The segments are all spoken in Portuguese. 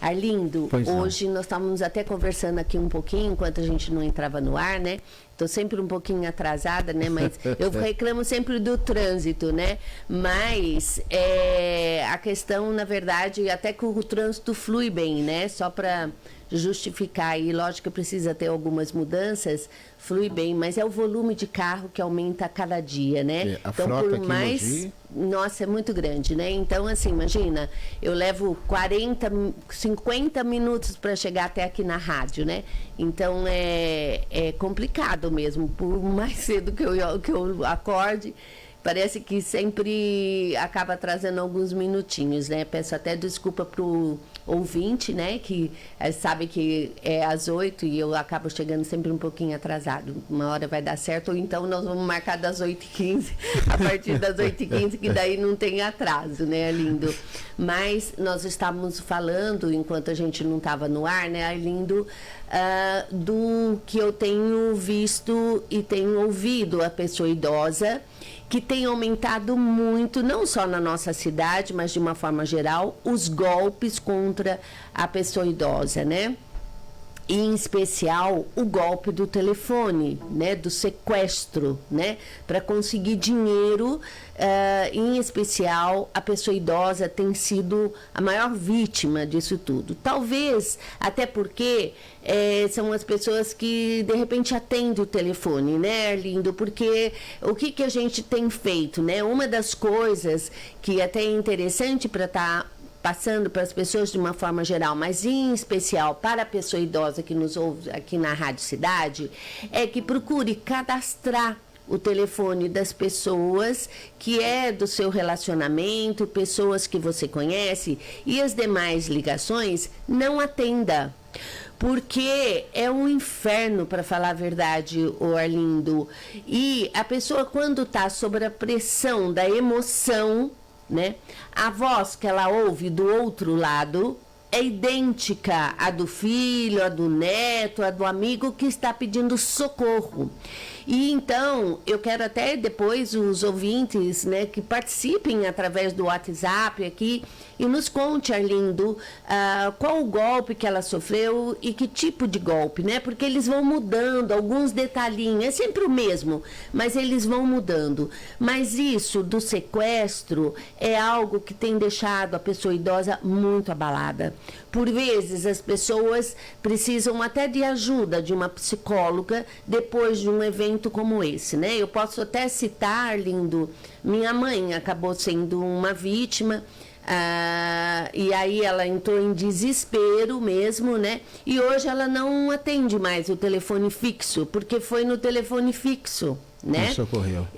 Arlindo, hoje nós estávamos até conversando aqui um pouquinho, enquanto a gente não entrava no ar, né? Estou sempre um pouquinho atrasada, né? Mas eu reclamo sempre do trânsito, né? Mas a questão, na verdade, até que o trânsito flui bem, né? Só para justificar, e lógico que precisa ter algumas mudanças, flui bem, mas é o volume de carro que aumenta a cada dia, né? A então, frota por mais... Nossa, é muito grande, né? Então, assim, imagina, eu levo 40, 50 minutos para chegar até aqui na rádio, né? Então, é complicado mesmo. Por mais cedo que eu acorde, parece que sempre acaba trazendo alguns minutinhos, né? Peço até desculpa pro ouvinte, né? Que sabe que é às 8 e eu acabo chegando sempre um pouquinho atrasado. Uma hora vai dar certo, ou então nós vamos marcar das 8h15, a partir das 8h15, que daí não tem atraso, né, Arlindo? Mas nós estávamos falando, enquanto a gente não estava no ar, né, Arlindo, do que eu tenho visto e tenho ouvido a pessoa idosa, que tem aumentado muito, não só na nossa cidade, mas de uma forma geral, os golpes contra a pessoa idosa, né? E, em especial, o golpe do telefone, né? Do sequestro, né? Para conseguir dinheiro, em especial, a pessoa idosa tem sido a maior vítima disso tudo. Talvez, até porque são as pessoas que, de repente, atendem o telefone, né, Arlindo? Porque o que a gente tem feito, né? Uma das coisas que até é interessante para estar passando para as pessoas de uma forma geral, mas em especial para a pessoa idosa que nos ouve aqui na Rádio Cidade, é que procure cadastrar o telefone das pessoas que é do seu relacionamento, pessoas que você conhece, e as demais ligações não atenda. Porque é um inferno, para falar a verdade, o Arlindo. E a pessoa, quando está sob a pressão da emoção, né, a voz que ela ouve do outro lado é idêntica à do filho, à do neto, à do amigo que está pedindo socorro. E então, eu quero até depois os ouvintes, né, que participem através do WhatsApp aqui e nos conte, Arlindo, qual o golpe que ela sofreu e que tipo de golpe, né? Porque eles vão mudando, alguns detalhinhos, é sempre o mesmo, mas eles vão mudando. Mas isso do sequestro é algo que tem deixado a pessoa idosa muito abalada. Por vezes, as pessoas precisam até de ajuda de uma psicóloga depois de um evento como esse, né? Eu posso até citar, Arlindo, minha mãe acabou sendo uma vítima, e aí ela entrou em desespero mesmo, né? E hoje ela não atende mais o telefone fixo, porque foi no telefone fixo, né? Isso ocorreu.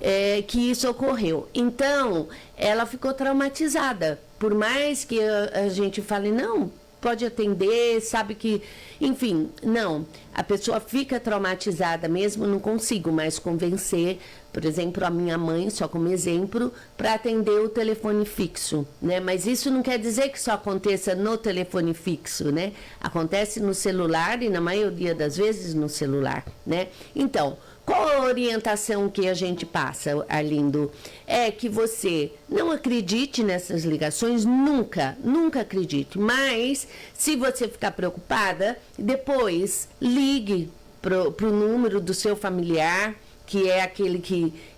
Que isso ocorreu. Então, ela ficou traumatizada. Por mais que a gente fale, não, pode atender, sabe que... Enfim, não. A pessoa fica traumatizada mesmo, não consigo mais convencer, por exemplo, a minha mãe, só como exemplo, para atender o telefone fixo, né? Mas isso não quer dizer que só aconteça no telefone fixo, né? Acontece no celular e, na maioria das vezes, no celular, né? Então, qual a orientação que a gente passa, Arlindo? É que você não acredite nessas ligações, nunca acredite. Mas, se você ficar preocupada, depois ligue pro número do seu familiar, que é aquele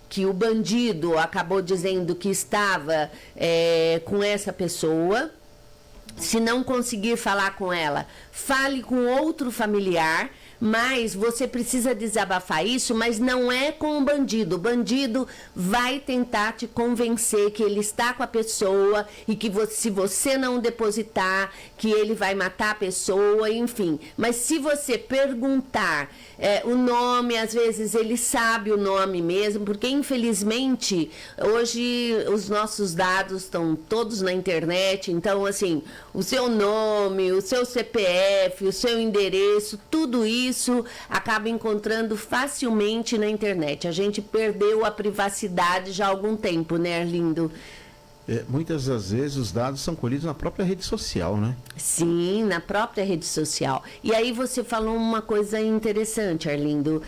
que o bandido acabou dizendo que estava com essa pessoa. Se não conseguir falar com ela, fale com outro familiar, mas você precisa desabafar isso, mas não é com o bandido. O bandido vai tentar te convencer que ele está com a pessoa e que se você não depositar, que ele vai matar a pessoa, enfim. Mas se você perguntar o nome, às vezes ele sabe o nome mesmo, porque infelizmente hoje os nossos dados estão todos na internet, então assim, o seu nome, o seu CPF, o seu endereço, tudo isso acaba encontrando facilmente na internet. A gente perdeu a privacidade já há algum tempo, né, Arlindo? Muitas das vezes os dados são colhidos na própria rede social, né? Sim, na própria rede social. E aí você falou uma coisa interessante, Arlindo.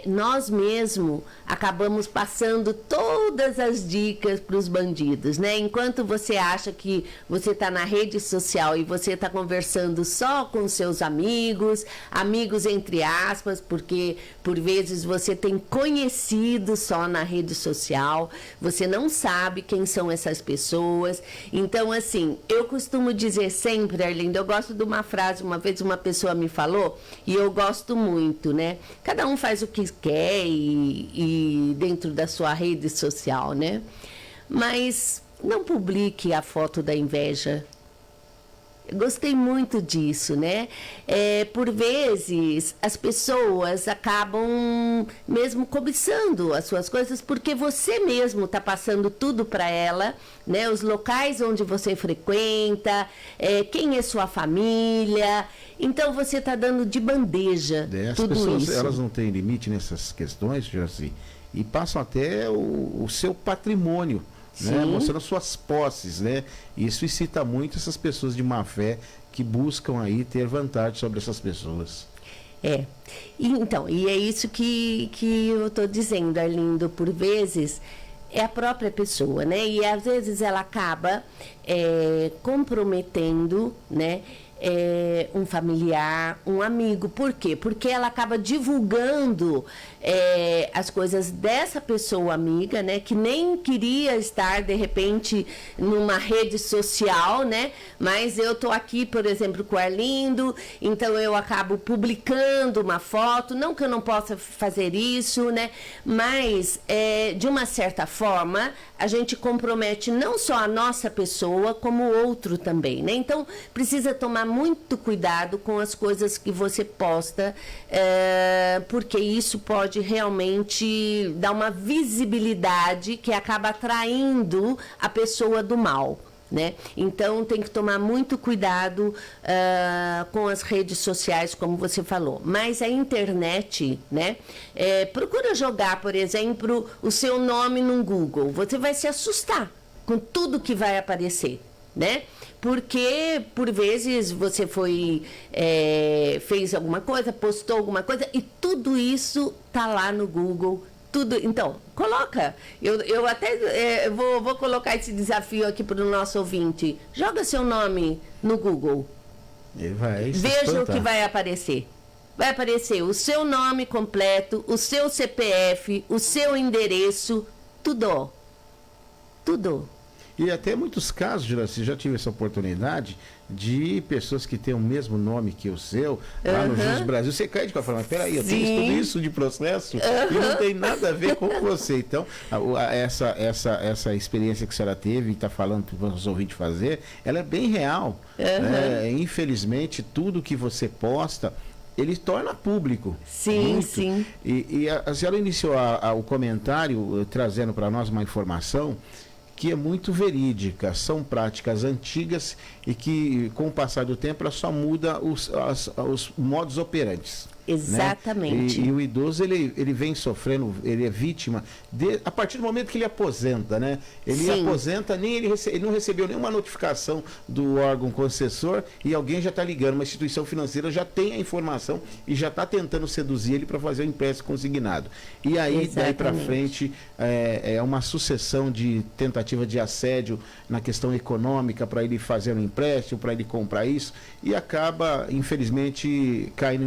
Nós mesmo acabamos passando todo todas as dicas para os bandidos, né? Enquanto você acha que você está na rede social e você está conversando só com seus amigos, amigos entre aspas, porque por vezes você tem conhecido só na rede social, você não sabe quem são essas pessoas. Então, assim, eu costumo dizer sempre, Arlindo, eu gosto de uma frase, uma vez uma pessoa me falou, e eu gosto muito, né? Cada um faz o que quer e dentro da sua rede social, né? Mas não publique a foto da inveja. Eu gostei muito disso, né? Por vezes, as pessoas acabam mesmo cobiçando as suas coisas porque você mesmo está passando tudo para ela, né? Os locais onde você frequenta, quem é sua família. Então, você está dando de bandeja tudo pessoas, isso. Elas não têm limite nessas questões, Juraci, e passam até o seu patrimônio, né? Mostrando suas posses, né? Isso excita muito essas pessoas de má fé que buscam aí ter vantagem sobre essas pessoas. E é isso que eu estou dizendo, Arlindo, por vezes é a própria pessoa, né? E às vezes ela acaba comprometendo, né? Um familiar, um amigo. Por quê? Porque ela acaba divulgando as coisas dessa pessoa amiga, né? Que nem queria estar, de repente, numa rede social, né? Mas eu tô aqui, por exemplo, com o Arlindo, então eu acabo publicando uma foto, não que eu não possa fazer isso, né? Mas, de uma certa forma, a gente compromete não só a nossa pessoa, como o outro também, né? Então, precisa tomar muito cuidado com as coisas que você posta, porque isso pode realmente dar uma visibilidade que acaba atraindo a pessoa do mal, né? Então, tem que tomar muito cuidado com as redes sociais, como você falou. Mas a internet, né? Procura jogar, por exemplo, o seu nome no Google. Você vai se assustar com tudo que vai aparecer, né? Porque, por vezes, você fez alguma coisa, postou alguma coisa, e tudo isso tá lá no Google. Tudo. Então, coloca. Eu até vou colocar esse desafio aqui para o nosso ouvinte. Joga seu nome no Google. Ele vai Veja o que vai aparecer. Vai aparecer o seu nome completo, o seu CPF, o seu endereço, tudo. Tudo. E até muitos casos, Juraci, já tive essa oportunidade de pessoas que têm o mesmo nome que o seu, lá no Jus Brasil. Você cai de fala, mas peraí, eu tenho tudo isso de processo e não tem nada a ver com você. Então, essa experiência que a senhora teve e está falando para os ouvintes fazer, ela é bem real. Infelizmente, tudo que você posta, ele torna público. Sim, muito. Sim. E a senhora iniciou o comentário trazendo para nós uma informação que é muito verídica. São práticas antigas e que, com o passar do tempo, ela só muda os modus operantes. Exatamente. Né? E o idoso, ele vem sofrendo, ele é vítima a partir do momento que ele aposenta, né? Ele aposenta, ele não recebeu nenhuma notificação do órgão concessor e alguém já está ligando, uma instituição financeira já tem a informação e já está tentando seduzir ele para fazer o empréstimo consignado. E aí, daí para frente, é uma sucessão de tentativa de assédio na questão econômica para ele fazer um empréstimo, para ele comprar isso, e acaba, infelizmente, caindo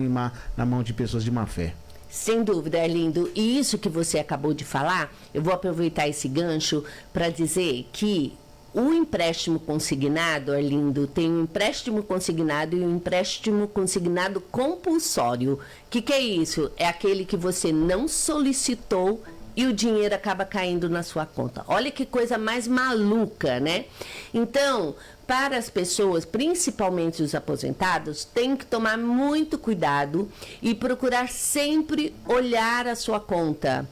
na mão de pessoas de má fé. Sem dúvida, Arlindo. E isso que você acabou de falar, eu vou aproveitar esse gancho para dizer que o empréstimo consignado, Arlindo, tem um empréstimo consignado e um empréstimo consignado compulsório. O que é isso? É aquele que você não solicitou e o dinheiro acaba caindo na sua conta. Olha que coisa mais maluca, né? Então, para as pessoas, principalmente os aposentados, tem que tomar muito cuidado e procurar sempre olhar a sua conta.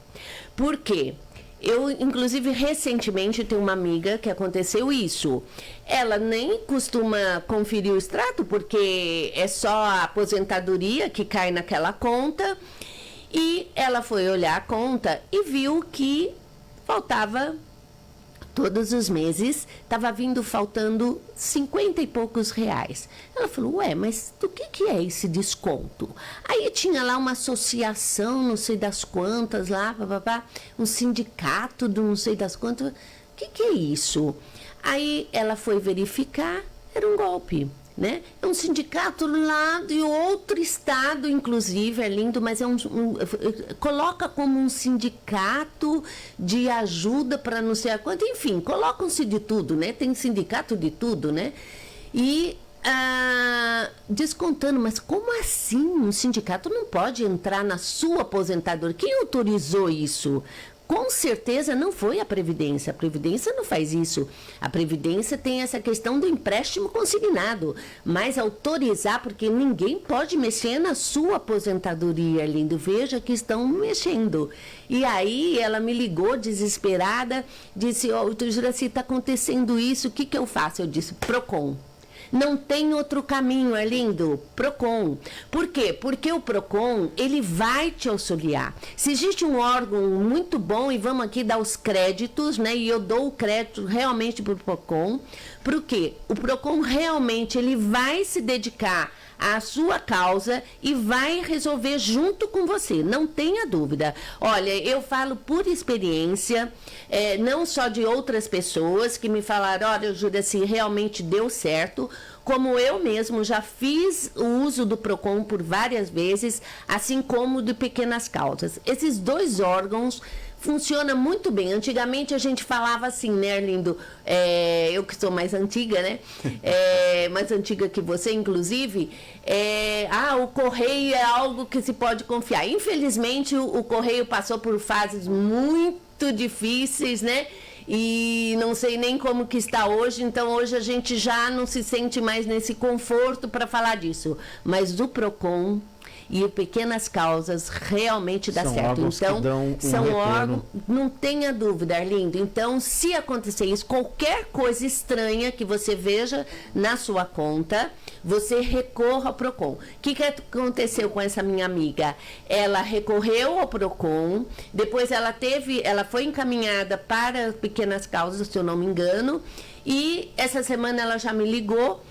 Por quê? Eu, inclusive, recentemente tenho uma amiga que aconteceu isso. Ela nem costuma conferir o extrato, porque é só a aposentadoria que cai naquela conta. E ela foi olhar a conta e viu que faltava Todos os meses estava vindo faltando 50 e poucos reais. Ela falou, ué, mas do que é esse desconto? Aí tinha lá uma associação, não sei das quantas lá, um sindicato do não sei das quantas. O que é isso? Aí ela foi verificar, era um golpe. Né? É um sindicato lá de outro estado, inclusive, é lindo, mas coloca como um sindicato de ajuda para não sei a quanto, enfim, colocam-se de tudo, né? Tem sindicato de tudo, né? E descontando, mas como assim? Um sindicato não pode entrar na sua aposentadoria? Quem autorizou isso? Com certeza não foi a Previdência não faz isso. A Previdência tem essa questão do empréstimo consignado, mas autorizar, porque ninguém pode mexer na sua aposentadoria, lindo, veja que estão mexendo. E aí ela me ligou desesperada, disse, Juracy, está acontecendo isso, o que eu faço? Eu disse, PROCON. Não tem outro caminho, Arlindo, PROCON. Por quê? Porque o PROCON, ele vai te auxiliar. Se existe um órgão muito bom, e vamos aqui dar os créditos, né? E eu dou o crédito realmente para o PROCON. Por quê? O PROCON realmente, ele vai se dedicar à sua causa e vai resolver junto com você, não tenha dúvida. Olha, eu falo por experiência, não só de outras pessoas que me falaram, olha, Juracy, realmente deu certo, como eu mesmo já fiz o uso do PROCON por várias vezes, assim como de pequenas causas. Esses dois órgãos funciona muito bem. Antigamente a gente falava assim, né, Arlindo? Eu que sou mais antiga, né? Mais antiga que você, inclusive. O correio é algo que se pode confiar. Infelizmente, o correio passou por fases muito difíceis, né? E não sei nem como que está hoje, então hoje a gente já não se sente mais nesse conforto para falar disso. Mas do PROCON e pequenas causas realmente dá certo. Então, são órgãos, não tenha dúvida, Arlindo. Então, se acontecer isso, qualquer coisa estranha que você veja na sua conta, você recorra ao PROCON. O que aconteceu com essa minha amiga? Ela recorreu ao PROCON, depois ela foi encaminhada para pequenas causas, se eu não me engano, e essa semana ela já me ligou.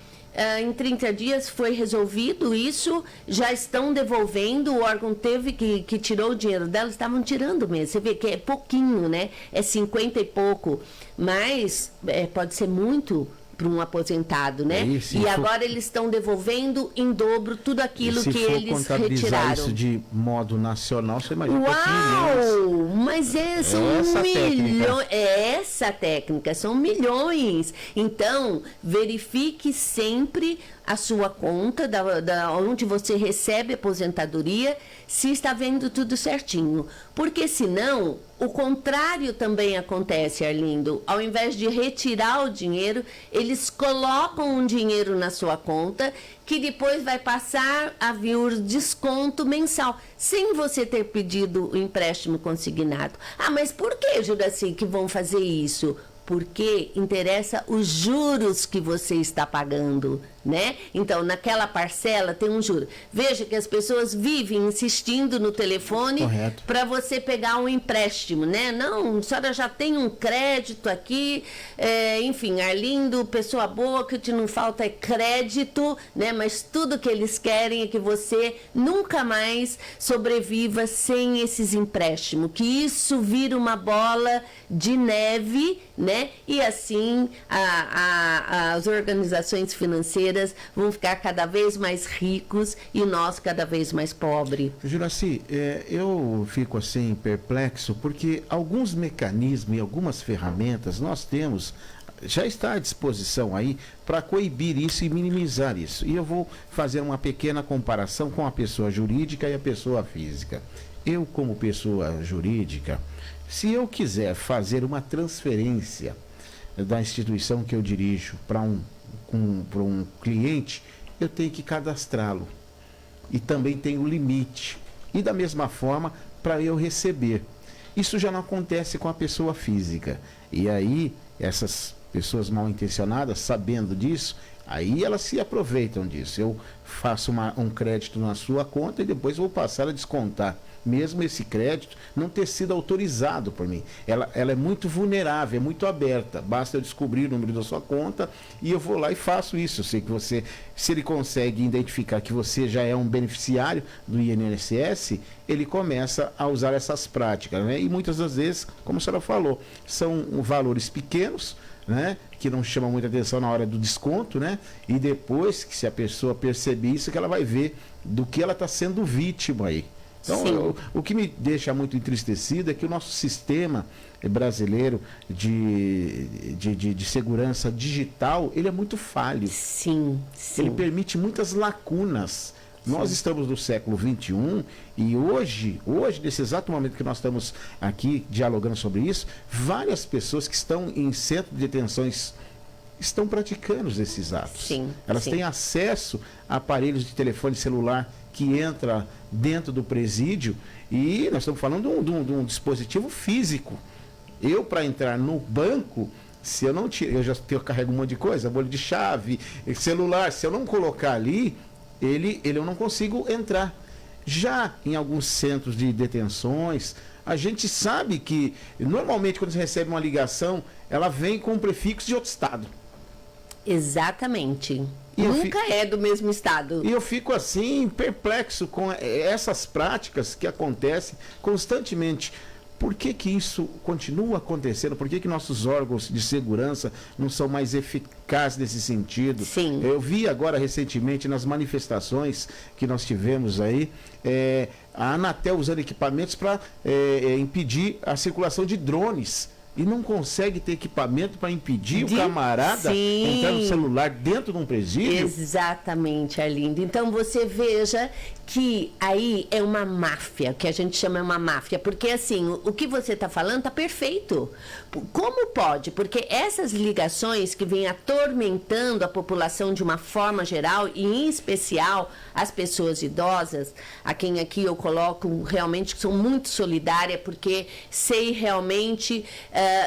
Em 30 dias foi resolvido isso, já estão devolvendo, o órgão teve que tirou o dinheiro dela, estavam tirando mesmo, você vê que é pouquinho, né? É 50 e pouco, mas pode ser muito para um aposentado, né? E agora eles estão devolvendo em dobro tudo aquilo que eles retiraram. Isso de modo nacional, você imagina. Uau! Mas são milhões. Essa técnica, são milhões. Então, verifique sempre a sua conta, onde você recebe a aposentadoria, se está vendo tudo certinho. Porque senão, o contrário também acontece, Arlindo. Ao invés de retirar o dinheiro, eles colocam um dinheiro na sua conta, que depois vai passar a vir o desconto mensal, sem você ter pedido o empréstimo consignado. Mas por que, Juracy, que vão fazer isso? Porque interessa os juros que você está pagando, né? Então, naquela parcela tem um juro. Veja que as pessoas vivem insistindo no telefone para você pegar um empréstimo, né? Não, a senhora já tem um crédito aqui, enfim, Arlindo, pessoa boa, o que te não falta é crédito, né? Mas tudo que eles querem é que você nunca mais sobreviva sem esses empréstimos, que isso vira uma bola de neve, né? E assim as organizações financeiras vão ficar cada vez mais ricos e nós cada vez mais pobres. Juracy, eu fico assim perplexo porque alguns mecanismos e algumas ferramentas nós temos, já está à disposição aí para coibir isso e minimizar isso. E eu vou fazer uma pequena comparação com a pessoa jurídica e a pessoa física. Eu, como pessoa jurídica, se eu quiser fazer uma transferência da instituição que eu dirijo para um cliente, eu tenho que cadastrá-lo. E também tem o limite. E da mesma forma, para eu receber. Isso já não acontece com a pessoa física. E aí, essas pessoas mal intencionadas, sabendo disso, aí elas se aproveitam disso. Eu faço um crédito na sua conta e depois vou passar a descontar mesmo esse crédito não ter sido autorizado por mim. Ela é muito vulnerável, é muito aberta. Basta eu descobrir o número da sua conta e eu vou lá e faço isso. Eu sei que você, se ele consegue identificar que você já é um beneficiário do INSS, ele começa a usar essas práticas, né? E muitas das vezes, como a senhora falou, são valores pequenos, né, que não chamam muita atenção na hora do desconto, né? E depois que se a pessoa perceber isso, que ela vai ver do que ela está sendo vítima aí. Então, o que me deixa muito entristecido é que o nosso sistema brasileiro de segurança digital, ele é muito falho. Sim. Ele permite muitas lacunas. Nós estamos no século XXI e hoje, nesse exato momento que nós estamos aqui dialogando sobre isso, várias pessoas que estão em centro de detenções estão praticando esses atos. Elas têm acesso a aparelhos de telefone celular que entra dentro do presídio e nós estamos falando de um dispositivo físico. Eu, para entrar no banco, se eu não tirar, eu carrego um monte de coisa, bolha de chave, celular, se eu não colocar ali, eu não consigo entrar. Já em alguns centros de detenções, a gente sabe que, normalmente, quando você recebe uma ligação, ela vem com um prefixo de outro estado. Exatamente. Nunca é do mesmo estado. E eu fico assim, perplexo com essas práticas que acontecem constantemente. Por que isso continua acontecendo? Por que nossos órgãos de segurança não são mais eficazes nesse sentido? Sim. Eu vi agora recentemente nas manifestações que nós tivemos aí, a Anatel usando equipamentos para impedir a circulação de drones. E não consegue ter equipamento para impedir o camarada entrar no celular dentro de um presídio? Exatamente, Arlindo. Então você veja que aí é uma máfia, que a gente chama uma máfia, porque assim, o que você está falando está perfeito. Como pode? Porque essas ligações que vêm atormentando a população de uma forma geral, e em especial as pessoas idosas, a quem aqui eu coloco realmente que sou muito solidária, porque sei realmente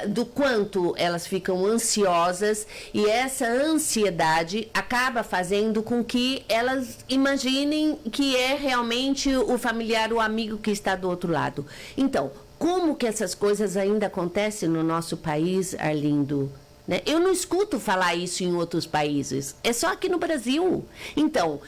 do quanto elas ficam ansiosas, e essa ansiedade acaba fazendo com que elas imaginem que é realmente o familiar, o amigo que está do outro lado. Então, como que essas coisas ainda acontecem no nosso país, Arlindo? Né? Eu não escuto falar isso em outros países, é só aqui no Brasil. Então,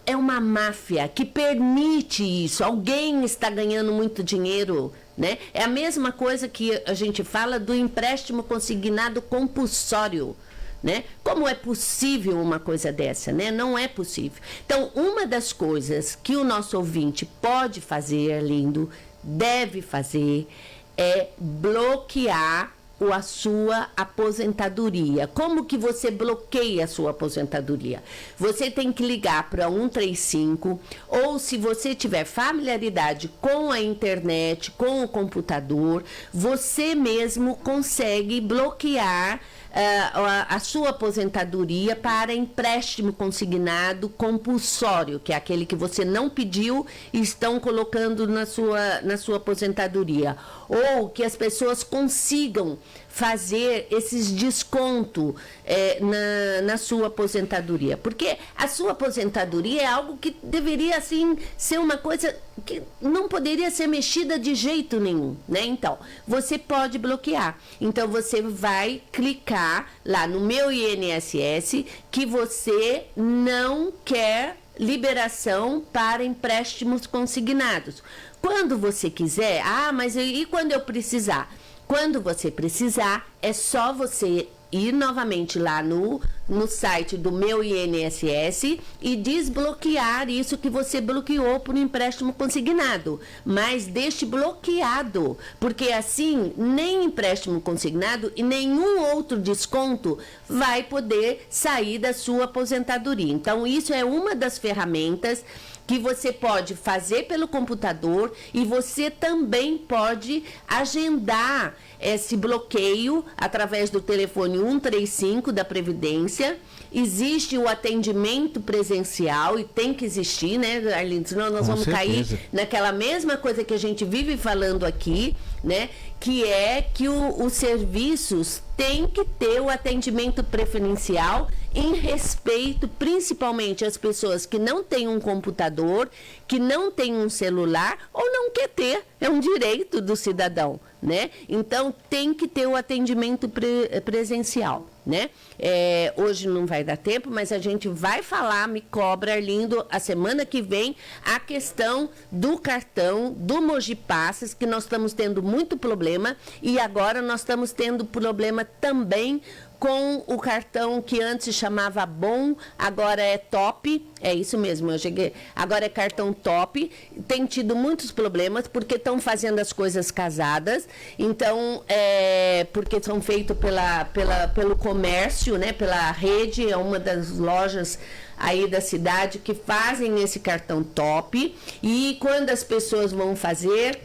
é uma máfia que permite isso. Alguém está ganhando muito dinheiro, né? É a mesma coisa que a gente fala do empréstimo consignado compulsório. Né? Como é possível uma coisa dessa? Né? Não é possível. Então, uma das coisas que o nosso ouvinte pode fazer, Arlindo, deve fazer, é bloquear a sua aposentadoria. Como que você bloqueia a sua aposentadoria? Você tem que ligar para 135, ou se você tiver familiaridade com a internet, com o computador, você mesmo consegue bloquear a sua aposentadoria para empréstimo consignado compulsório, que é aquele que você não pediu e estão colocando na sua aposentadoria. Ou que as pessoas consigam fazer esses descontos na sua aposentadoria. Porque a sua aposentadoria é algo que deveria, assim, ser uma coisa que não poderia ser mexida de jeito nenhum, né? Então, você pode bloquear. Então, você vai clicar lá no Meu INSS que você não quer liberação para empréstimos consignados. Quando você quiser, mas e quando eu precisar? Quando você precisar, é só você ir novamente lá no site do Meu INSS e desbloquear isso que você bloqueou por empréstimo consignado. Mas deixe bloqueado, porque assim nem empréstimo consignado e nenhum outro desconto vai poder sair da sua aposentadoria. Então, isso é uma das ferramentas que você pode fazer pelo computador, e você também pode agendar esse bloqueio através do telefone 135 da Previdência. Existe o atendimento presencial, e tem que existir, né, Arlindo? Senão nós vamos cair naquela mesma coisa que a gente vive falando aqui, né? que é que os serviços têm que ter o atendimento preferencial em respeito, principalmente, às pessoas que não têm um computador, que não têm um celular ou não quer ter. É um direito do cidadão, né? Então, tem que ter o atendimento presencial, né? Hoje não vai dar tempo, mas a gente vai falar, me cobra, Arlindo, a semana que vem, a questão do cartão, do Mogi Passes, que nós estamos tendo muito problema, e agora nós estamos tendo problema também com o cartão que antes chamava Bom, agora é Top, é isso mesmo, eu cheguei, agora é cartão Top, tem tido muitos problemas, porque estão fazendo as coisas casadas, então, porque são feitos pelo comércio, né, pela rede, é uma das lojas aí da cidade que fazem esse cartão Top, e quando as pessoas vão fazer,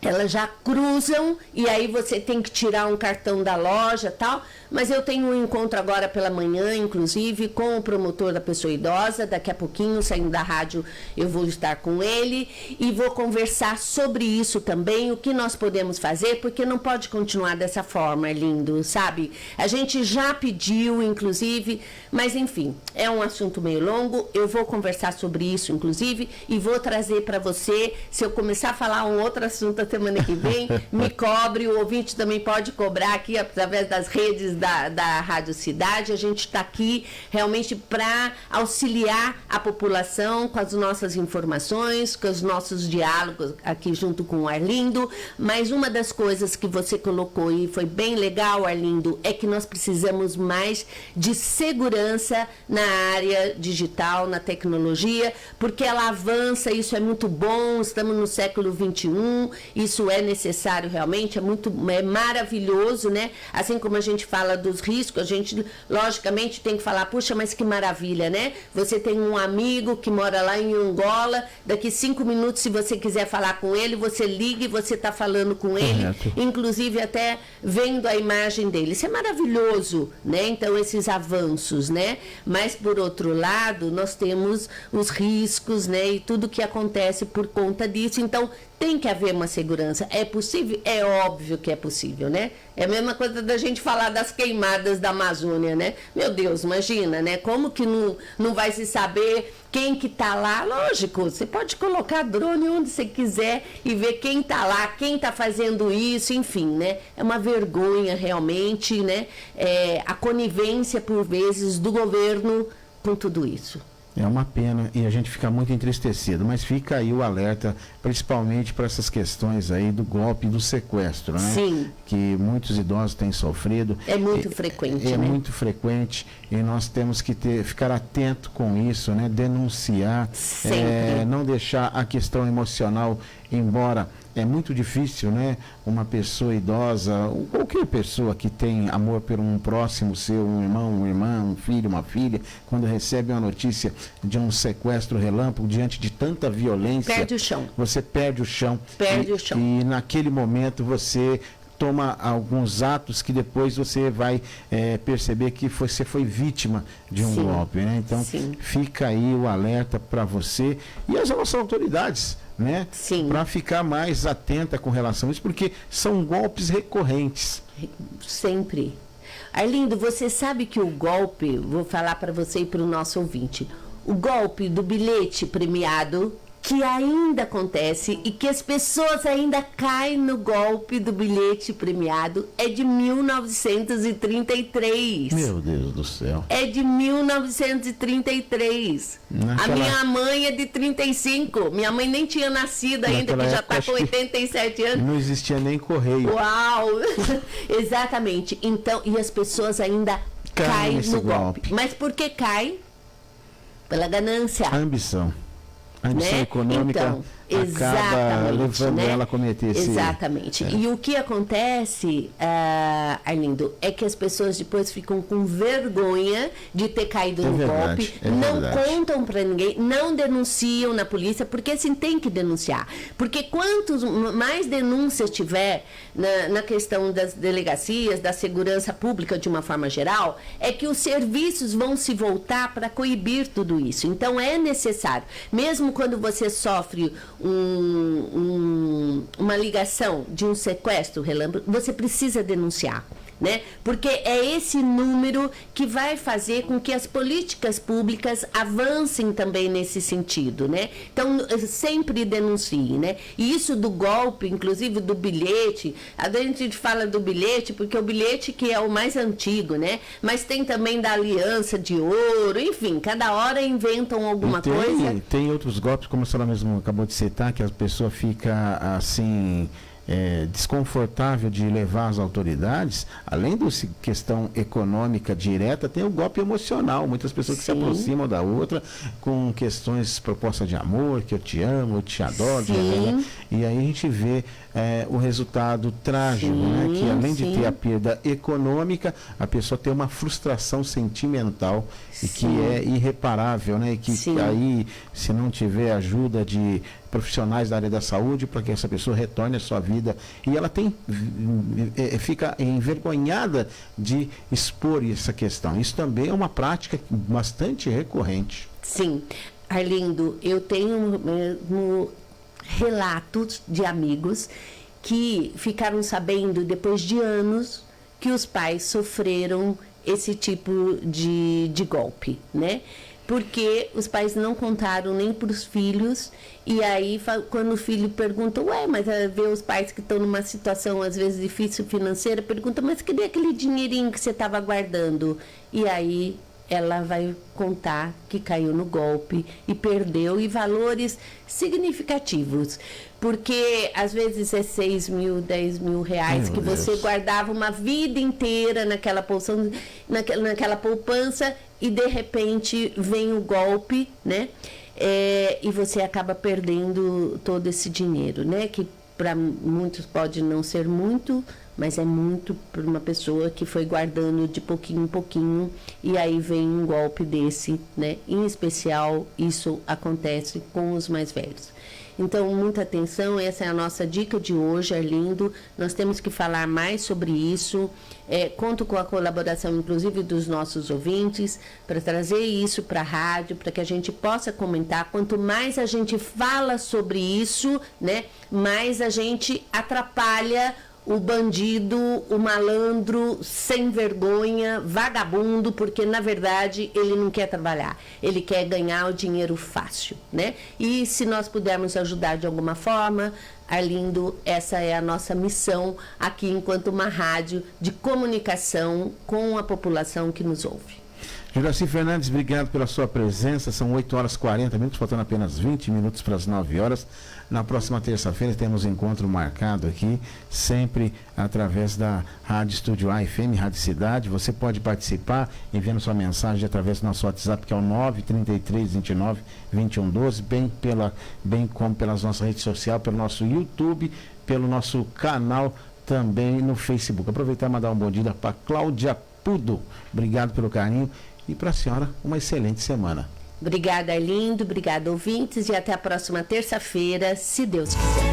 elas já cruzam e aí você tem que tirar um cartão da loja e tal. Mas eu tenho um encontro agora pela manhã, inclusive, com o promotor da pessoa idosa. Daqui a pouquinho, saindo da rádio, eu vou estar com ele e vou conversar sobre isso também, o que nós podemos fazer, porque não pode continuar dessa forma, Arlindo, sabe? A gente já pediu, inclusive, mas enfim, é um assunto meio longo. Eu vou conversar sobre isso, inclusive, e vou trazer para você. Se eu começar a falar um outro assunto a semana que vem, me cobre. O ouvinte também pode cobrar aqui através das redes da Rádio Cidade. A gente está aqui realmente para auxiliar a população com as nossas informações, com os nossos diálogos aqui junto com o Arlindo. Mas uma das coisas que você colocou e foi bem legal, Arlindo, é que nós precisamos mais de segurança na área digital, na tecnologia, porque ela avança, isso é muito bom, estamos no século XXI, isso é necessário realmente, é maravilhoso, né? Assim como a gente fala dos riscos, a gente, logicamente, tem que falar, puxa, mas que maravilha, né? Você tem um amigo que mora lá em Angola, daqui 5 minutos, se você quiser falar com ele, você liga e você está falando com ele, inclusive até vendo a imagem dele. Isso é maravilhoso, né? Então, esses avanços, né? Mas, por outro lado, nós temos os riscos, né? E tudo que acontece por conta disso. Então, tem que haver uma segurança. É possível? É óbvio que é possível, né? É a mesma coisa da gente falar das queimadas da Amazônia, né? Meu Deus, imagina, né? Como que não vai se saber quem que tá lá? Lógico, você pode colocar drone onde você quiser e ver quem tá lá, quem tá fazendo isso, enfim, né? É uma vergonha realmente, né? A conivência, por vezes, do governo com tudo isso. É uma pena e a gente fica muito entristecido, mas fica aí o alerta, principalmente para essas questões aí do golpe e do sequestro, né? Sim. Que muitos idosos têm sofrido. É muito frequente, né? É muito frequente e nós temos que ficar atento com isso, né? Denunciar, não deixar a questão emocional, embora é muito difícil, né? Uma pessoa idosa, ou qualquer pessoa que tem amor por um próximo seu, um irmão, uma irmã, um filho, uma filha, quando recebe uma notícia de um sequestro relâmpago, diante de tanta violência, perde o chão. Você perde o chão. Perde o chão. E naquele momento você toma alguns atos que depois você vai perceber que você foi vítima de um golpe, né? Então, fica aí o alerta para você e as nossas autoridades, né? Para ficar mais atenta com relação a isso, porque são golpes recorrentes. Sempre. Arlindo, você sabe que o golpe, vou falar para você e para o nosso ouvinte, o golpe do bilhete premiado, que ainda acontece e que as pessoas ainda caem no golpe do bilhete premiado, é de 1933. Meu Deus do céu. É de 1933. A minha mãe é de 35. Minha mãe nem tinha nascido ainda, que já está com 87 anos. Não existia nem correio. Uau! Exatamente. Então, e as pessoas ainda caem no golpe. Mas por que caem? Pela ganância. A ambição. A ambição econômica acaba levando ela a cometer esse... Exatamente. E o que acontece, Arlindo, é que as pessoas depois ficam com vergonha de ter caído no golpe, não contam para ninguém, não denunciam na polícia, porque assim tem que denunciar. Porque quantos mais denúncias tiver na questão das delegacias, da segurança pública de uma forma geral, é que os serviços vão se voltar para coibir tudo isso. Então é necessário, mesmo quando você sofre uma ligação de um sequestro relâmpago, você precisa denunciar, né? Porque é esse número que vai fazer com que as políticas públicas avancem também nesse sentido, né? Então, sempre denuncie, né? E isso do golpe, inclusive do bilhete, a gente fala do bilhete porque o bilhete que é o mais antigo, né? Mas tem também da aliança de ouro, enfim, cada hora inventam alguma coisa. Tem outros golpes, como a senhora mesmo acabou de citar, que a pessoa fica assim... desconfortável de levar às autoridades, além da questão econômica direta, tem o golpe emocional. Muitas pessoas que se aproximam da outra com questões, proposta de amor, que eu te amo, eu te adoro, e aí a gente vê o resultado trágico, né? Que além de ter a perda econômica, a pessoa tem uma frustração sentimental e que é irreparável, né? E que aí, se não tiver ajuda de profissionais da área da saúde, para que essa pessoa retorne à sua vida, e ela fica envergonhada de expor essa questão. Isso também é uma prática bastante recorrente. Sim, Arlindo, eu tenho relatos de amigos que ficaram sabendo depois de anos que os pais sofreram esse tipo de golpe, né? Porque os pais não contaram nem para os filhos, e aí quando o filho pergunta, mas vê os pais que estão numa situação às vezes difícil financeira, pergunta, mas cadê aquele dinheirinho que você estava guardando? E aí ela vai contar que caiu no golpe e perdeu, e valores significativos, porque às vezes é 6 mil, 10 mil reais que você guardava uma vida inteira naquela poupança, e de repente vem o golpe, né? E você acaba perdendo todo esse dinheiro, né? Que para muitos pode não ser muito, mas é muito para uma pessoa que foi guardando de pouquinho em pouquinho, e aí vem um golpe desse, né? Em especial, isso acontece com os mais velhos. Então, muita atenção, essa é a nossa dica de hoje, Arlindo. Nós temos que falar mais sobre isso. Conto com a colaboração, inclusive, dos nossos ouvintes, para trazer isso para a rádio, para que a gente possa comentar. Quanto mais a gente fala sobre isso, né, mais a gente atrapalha o bandido, o malandro, sem vergonha, vagabundo, porque na verdade ele não quer trabalhar, ele quer ganhar o dinheiro fácil, né? E se nós pudermos ajudar de alguma forma, Arlindo, essa é a nossa missão aqui enquanto uma rádio de comunicação com a população que nos ouve. Juraci Fernandes, obrigado pela sua presença. São 8 horas e 40 minutos, faltando apenas 20 minutos para as 9 horas. Na próxima terça-feira temos encontro marcado aqui, sempre através da Rádio Estúdio AFM, Rádio Cidade. Você pode participar enviando sua mensagem através do nosso WhatsApp, que é o 933292112, bem como pelas nossas redes sociais, pelo nosso YouTube, pelo nosso canal também no Facebook. Aproveitar e mandar um bom dia para Cláudia Pudo. Obrigado pelo carinho. E para a senhora, uma excelente semana. Obrigada, Arlindo. Obrigada, ouvintes. E até a próxima terça-feira, se Deus quiser.